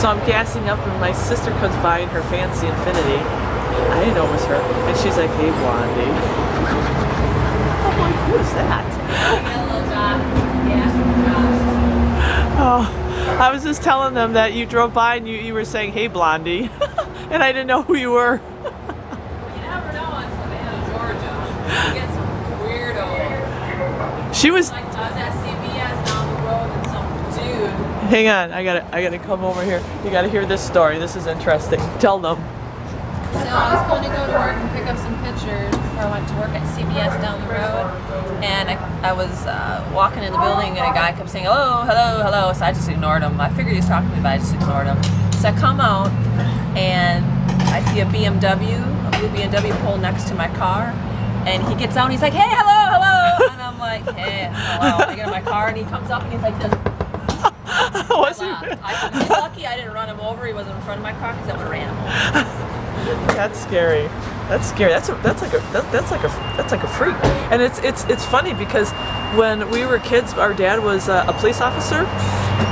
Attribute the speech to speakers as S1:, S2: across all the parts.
S1: So I'm gassing up and my sister comes by in her fancy Infiniti. I didn't know it was her. And she's like, hey, Blondie. I'm like, who is that? Oh, I was just telling them that you drove by and you were saying, hey, Blondie. And I didn't know who you were.
S2: You never know in Savannah, Georgia. You get some weirdos.
S1: She was...
S2: Like, I was at CBS down the road and some dude.
S1: Hang on, I gotta come over here. You gotta hear this story. This is interesting. Tell them.
S2: So I was going to go to work and pick up some pictures before I went to work at CBS down the road, and I was walking in the building and a guy kept saying hello, hello, hello, so I just ignored him. I figured he was talking to me, but I just ignored him. So I come out and I see a BMW, a blue BMW pull next to my car, and he gets out and he's like, hey, hello, hello, and I'm like, hey, hello. I get in my car and he comes up and he's like this. He's lucky I didn't run him over. He wasn't in front of my car because I would have ran him over.
S1: That's scary. That's scary. That's like a freak. And it's funny because when we were kids, our dad was a police officer,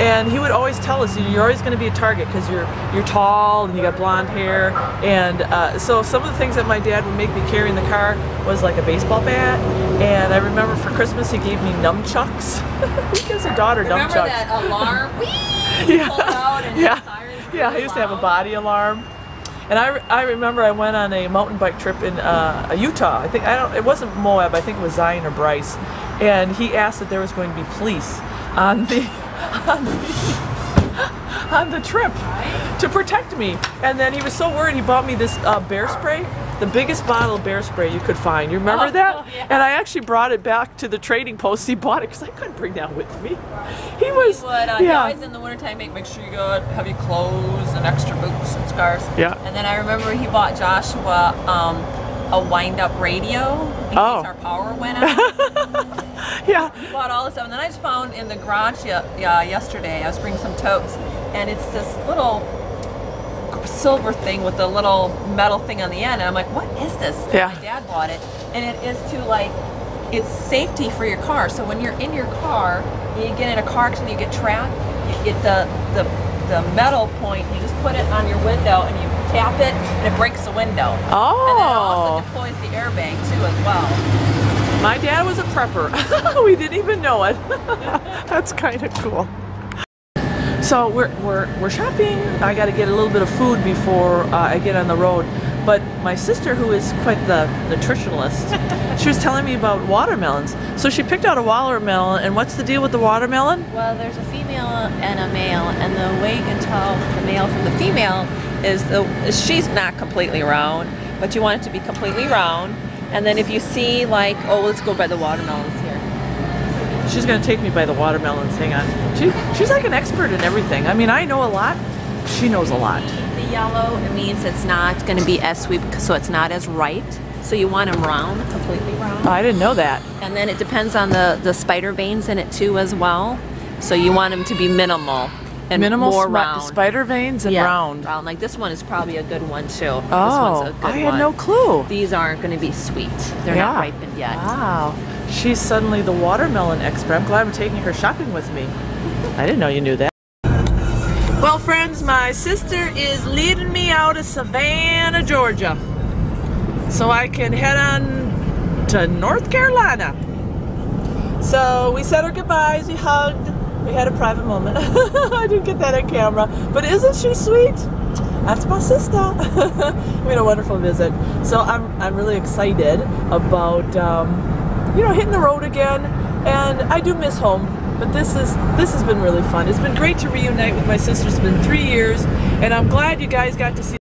S1: and he would always tell us, you're always going to be a target because you're tall and you got blonde hair. And so some of the things that my dad would make me carry in the car was like a baseball bat. And I remember for Christmas he gave me nunchucks. He gives a daughter nunchucks.
S2: Remember that alarm? Whee!
S1: Yeah.
S2: Pull it out and
S1: Yeah, I used to have a body alarm. And I remember I went on a mountain bike trip in Utah. It wasn't Moab. I think it was Zion or Bryce. And he asked if there was going to be police on the trip to protect me. And then he was so worried he bought me this bear spray, the biggest bottle of bear spray you could find. You remember that? Yeah. And I actually brought it back to the trading post. He bought it because I couldn't bring that with me. He was,
S2: he always in the wintertime make sure you go heavy clothes and extra boots and scarves.
S1: Yeah.
S2: And then I remember he bought Joshua a wind-up radio in case our power went out.
S1: Yeah.
S2: He bought all this stuff, and then I just found in the garage yesterday. I was bringing some totes, and it's this little silver thing with a little metal thing on the end, and I'm like, what is this?
S1: Yeah.
S2: My dad bought it, and it is to like, it's safety for your car. So when you're in your car, you get in a car accident, you get trapped, you get the metal point, you just put it on your window and you tap it and it breaks the window.
S1: Oh.
S2: And then it also deploys the airbag too as well.
S1: My dad was a prepper. We didn't even know it. That's kind of cool. So we're shopping. I got to get a little bit of food before I get on the road. But my sister, who is quite the nutritionalist, she was telling me about watermelons. So she picked out a watermelon, and what's the deal with the watermelon?
S2: Well, there's a female and a male, and the way you can tell the male from the female is she's not completely round, but you want it to be completely round. And then if you see like, let's go by the watermelons here.
S1: She's going to take me by the watermelons. Hang on. She's like an expert in everything. I mean, I know a lot. She knows a lot.
S2: The yellow, it means it's not going to be as sweet, so it's not as ripe. So you want them round, completely round.
S1: Oh, I didn't know that.
S2: And then it depends on the spider veins in it too as well. So you want them to be minimal and more round.
S1: Spider veins and round.
S2: Round. Like this one is probably a good one too.
S1: Oh,
S2: this one's a good
S1: I had no clue.
S2: These aren't going to be sweet. They're not ripened yet.
S1: Wow. She's suddenly the watermelon expert. I'm glad I'm taking her shopping with me. I didn't know you knew that. Well, friends, my sister is leading me out of Savannah, Georgia, so I can head on to North Carolina. So we said our goodbyes, we hugged, we had a private moment. I didn't get that on camera, but isn't she sweet? That's my sister. We had a wonderful visit. So I'm really excited about hitting the road again, and I do miss home. But this has been really fun. It's been great to reunite with my sister. It's been 3 years, and I'm glad you guys got to see